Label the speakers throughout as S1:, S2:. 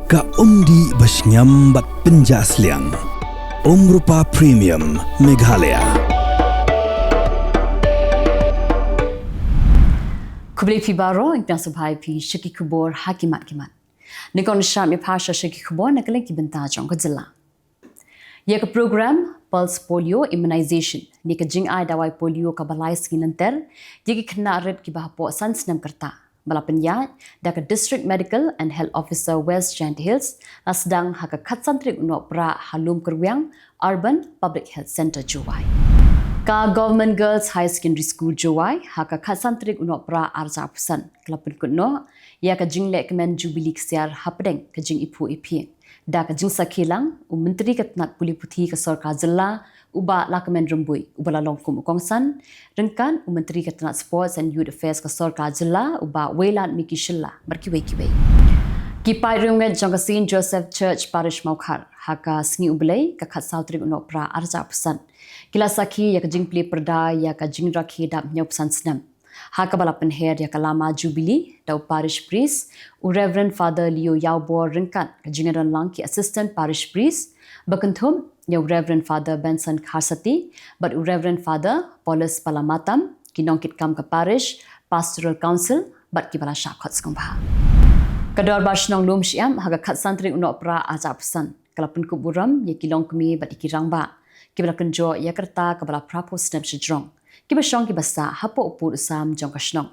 S1: Ka umdi basnyam bat penjasliang. Nohprah Premium Meghalaya.
S2: Kubli pi baro ingpang subhai pi shaki Khubor hakimat kimat. Nikon syam ya pasha shaki Khubor na Kylleng ki benta jong ka Jylla. Ya ka program Pulse Polio Immunization ni ka jing ai dawai polio ka balai skinanter ya ki kena red ki bahapo sansnam kerta. Balapan ya da ka District Medical and Health Officer West Giant Hills na sedang haka katsantrik Nohprah halum kerwiang Urban Public Health Center Juwai. Ka Government Girls High Secondary School Juwai haka katsantrik Nohprah arja pusan kelapun kutno ya ka jing lek kemen Jubilee kesiar hapdeng ka jing ipu ipi. Da ka jing Kylleng Menteri Ketnat Puli Putih ka Sarkar Jylla uba lakamen rembui uba lalongkum ukongsan rengkan Menteri Ketnat Sports and Youth Affairs ka Sarkar Jylla uba welan miki Jylla berkiwei-kiwei. Kipai runget jong ka St. Joseph Church Parish Maukar haka sngi ublei ka khat sautrik Nohprah arja pesan. Kila saki ya ka jing pli perda ya ka jing rakhi dap nyau pesan senam. Haka balapan her ya ka lama Jubilee dau parish priest u Reverend Father Leo Yaubor rengkan ka jingaran lang ki assistant parish priest bakentum ya Reverend Father Benson Kharsati but u Reverend Father Paulus Palamatam ki nongkit kam ka parish pastoral council but ki bala syakot skongba. Kador bashnong lum syam haga khat santri Nohprah aja pesan kalapun kuburam ya kilong kemi bat ikirang ba ki bala kenjo ya kerta ka bala prapos snap sejrong ki basyong ki basa hapo upur sam jong kasnong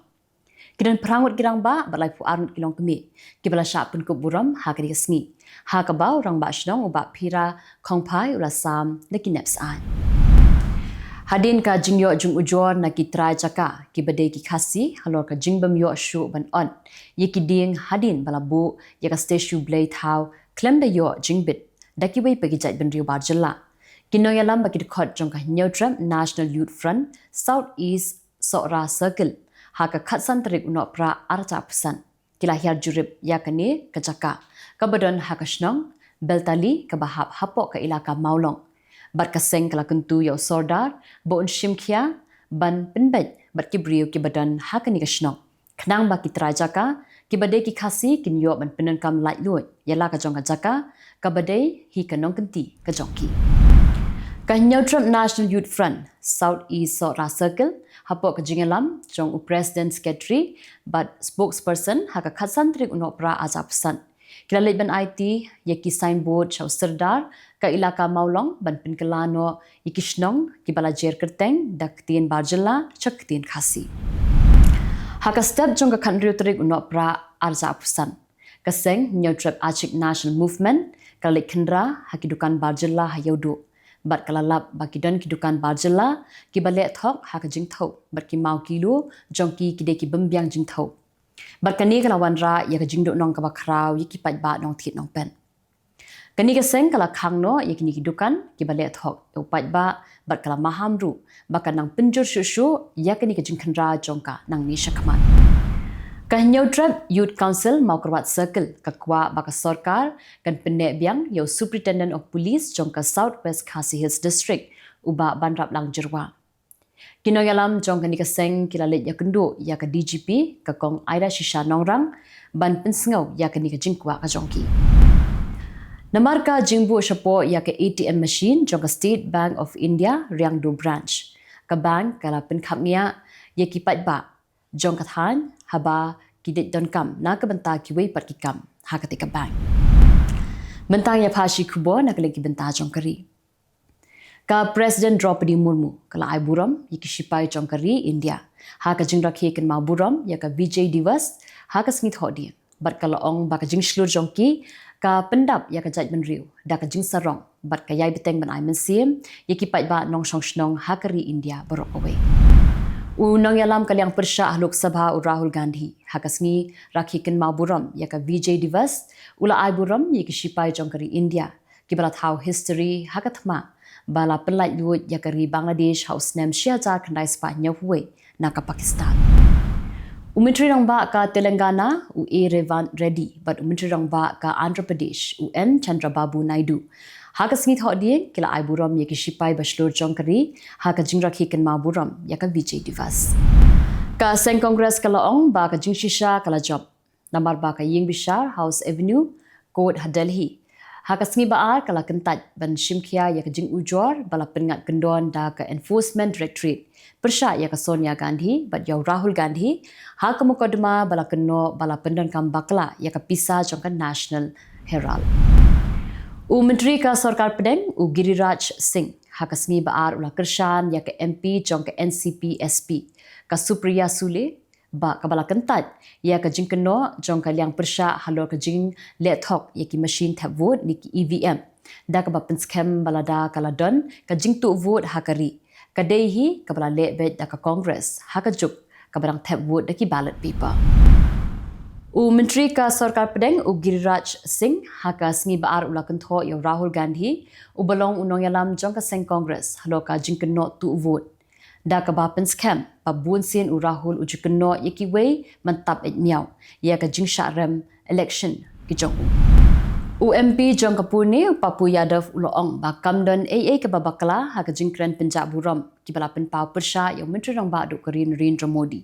S2: kidan perangut girang ba balai pu arun kilong kemi ki bala syap pun kuburam ha kadi sngi ha ka ba orang ba shnong uba phira khongpai ula sam nakineps an hadin ka jingyo jung ujor na ki trai chaka ki bade ki khasi halor ka jingbam yo shu ban on ye ki ding hadin balabu ye ka station blade how klem da yo jingbit daki wei pegi jai ban riu bar Jylla Kinoyalam bagi dekat jong ka Nohprah National Youth Front South East Sokra Circle haka khatsan tarik Nohprah arja pesan kila hiar jurib yakane kajaka kabadon haka shnong beltali kabahap hapok ka ilaka maulong bat kaseng kala kentu yo sordar bon shimkhia ban penbet bat kibriu ki badan hakani ka shnong khnang ba ki trajaka ki bade ki khasi kin yo ban penen kam lai lui yala ka jong ka jaka kabade hi kanong kenti ka jongki ka Nohprah National Youth Front South East Sokra Circle hapok ka jingalam jong u President Secretary but spokesperson haka khatsantrik Nohprah aja pesan kila ban IT yaki signboard chau serdar ka ilaka maulong ban pinkelano ikishnong ki balajer kerteng daktien bar Jylla chaktien khasi haka step jong ka khandriu tarik Nohprah arja pesan kaseng Nohprah Achik National Movement kalik kendra hakidukan bar Jylla hayaudu bat kalalap baki dan kidukan bar Jylla ki balek thok haka jing thau bat ki mau kilo jongki ki de ki bembiang jing thau bat kani kalawan ra ya ka jingdo nong ka bakrau yi ki pat ba nong thit nong pen kani ka seng kala khangno ya ki kidukan ki balek thok u pat ba bat kala maham ru baka nang penjur shu ya kani ka jing khanra jongka nang ni shakman ka Nohprah Youth Council Maukarwat Circle kakwa baka sarkar kan pendek biang yo Superintendent of Police jongka Southwest Khasi Hills District uba banrap lang jerwa kinoyalam jongka ni kaseng kilalit ya kendo ya ka DGP ka kong Aida Shisha Nongrang ban pensngau ya ka ni ka jingkwa ka jongki namarka jingbu shapo ya ka ATM machine jongka State Bank of India Riangdo branch ka bank kala penkhapnia ya ki pat ba jong kathan haba kidit don kam na ka benta ki wei pat ki kam ha ka tika bank bentang ya phashi Khubor na kale ki benta jong kari ka President Draupadi Murmu kala ai buram yiki sipai jong kari India ha ka jing rakhe ken ma buram ya ka Vijay Divas ha ka sngi thodi bat kala ong ba ka jing shlur jong ki ka pendap ya ka jai ben riu da ka jing sarong bat ka yai beteng ban ai men sim yiki pat ba nong shong shnong ha kari India borok away Unang yalam kalyang persya Lok Sabha u Rahul Gandhi hakasngi rakhiken maburam yaka Vijay Divas ula ai buram yaki sipai jongkari India kibala thau history hakathma bala pelai lut yakari Bangladesh house name Shiajar khandai spa nyawwe naka Pakistan Umentri rang ba ka Telangana u A Revanth Reddy but umentri rang ba ka Andhra Pradesh u N Chandrababu Naidu haka sngi thodieng kila ai buram yaki sipai baslur jongkari haka jingrakhi ken ma buram yaka Vijay Divas ka seng congress kala ong ba ka jingshisha kala job namar ba ka ying bishar House Avenue Kod ha Delhi. Hakasngi baar kala kentat ban shimkia ya kajing ujor bala pengat kendon da ke Enforcement Directorate. Persya ya ke Sonia Gandhi bat yau Rahul Gandhi ha ke mukadma bala keno bala pendan kam bakla ya ke pisah jongkan National Herald. Menteri ka Sarkar Pedang Giriraj Singh hakasngi baar ula kershan ya ke MP jong ke NCP SP ka Supriya Sule ba kabala kentat ya ka jingkeno jong ka liang persya halor ka jing letok ya ki machine tap vote ni ki EVM da ka ba penskem balada kala don ka jing tu vote hakari ka dehi ka bala lebet da ka Congress hakajuk ka barang tap vote da ki ballot paper. Menteri ka Sarkar Pedang Giriraj Singh hakasngi baar ula kentho ya Rahul Gandhi balong unong yalam jong ka seng Congress halor ka jingkeno tu vote da ka bapens camp pa bunsin Rahul ujukeno yaki way mantap et miau ya ka jing rem election ki jong MP jong kapuni Papu Yadav uloong ba kamdon AA ka babakla ha ka jingkren Punjab buram ki balapen pau persya yang menteri rang ba duk Karin Narendra Modi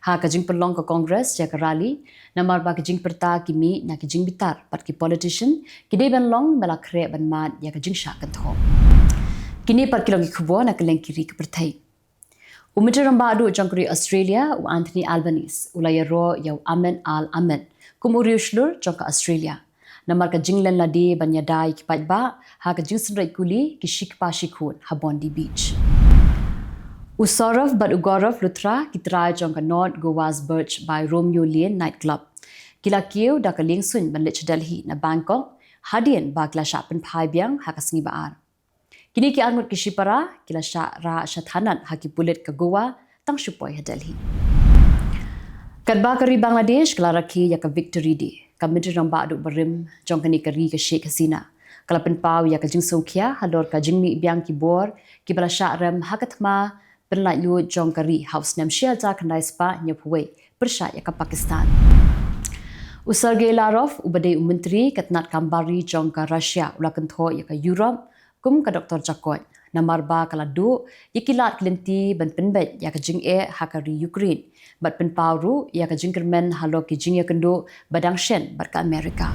S2: ha ka jing pelong ka Congress ya ka rally namar ba ka jing perta kimi na ki jing bitar pat ki politician ki de ban long bala kre ban mat ya ka jing sha kan tho kini pat kilong ki Khubor na Kylleng kiri ka Pyrthei. Menteri Rambadu Jangkuri Australia Anthony Albanese ulaya ro yau Ahmed Al Ahmed kumuri uslur jangka Australia namar ka jinglen ladi banyadai ki patba ha ka jingsen rai kuli ki shikpa shikhun ha Bondi Beach. Usorov but Ugorov Lutra ki try jangka North Goa's Birch by Romeo Lane nightclub kila kieu da ka lingsun ban lech Delhi na Bangkok hadien ba kla shapen phai biang ha ka sngi baar. Kini ki angut kishipara kila ra shathanan haki pulit ke Goa tang shupoi ha Delhi. Kadba kari Bangladesh kala rakhi ya ka Victory Day. Ka menteri ramba aduk berim jong kani kari ke Sheikh Hasina. Kala penpau ya ka jing songkia halor ka jingmi biang ki bor ki bala rem hakathma penlat yu jong kari house nam shelter kandai spa nyepwe persya ya ka Pakistan. Sergei Lavrov ubadai menteri katnat kambari jong ka Russia ulakan tho ya ka Europe kum ka Dr. Jakot namar ba kala du yikilat klenti ban penbet ya ka jing hakari Ukraine bat penpauru ya ka jingkermen halo ki jing ya kendo badang shen bat ka Amerika.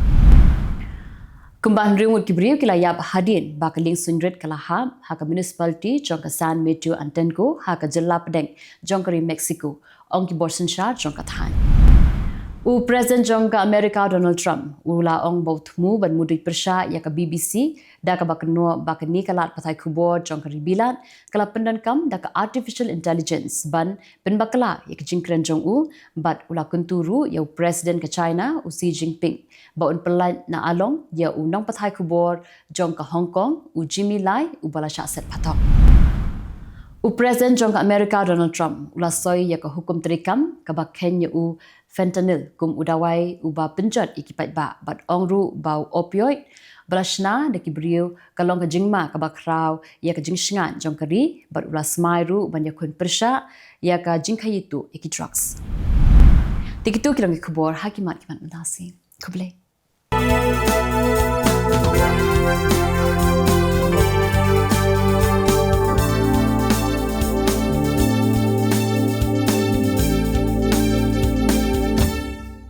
S2: Kumbahan ringut kibriu kila yap hadin ba ka ling sunrit kala ha ka municipality jong ka San Mateo Antenco ha ka Jylla Pedang jong kari Mexico ong ki borsen sha jong ka than. President jong ka Amerika Donald Trump ula ong bautmu ban mudik persya ya ka BBC da ka bakno bakni kalat pathai Khubor jong ka ribilan kala pendan kam da ka artificial intelligence ban penbakla ya ka jingkren jong bat ula kunturu ya President ka China Xi Jinping ba un pelan na along ya unang pathai Khubor jong ka Hong Kong Jimmy Lai bala sha set pathok. President jong ka Amerika Donald Trump ula soy ya ka hukum terikam ka bakhen ya fentanyl kum udawai uba penjat ikipat ba bat ongru bau opioid balashna de kibriu kalong ka jingma ka bakrau ya ka jingsngan jong kari bat ula smairu banya kun persya ya ka jingkhayitu iki drugs tikitu kirang Khubor hakimat kimat mentasi kuble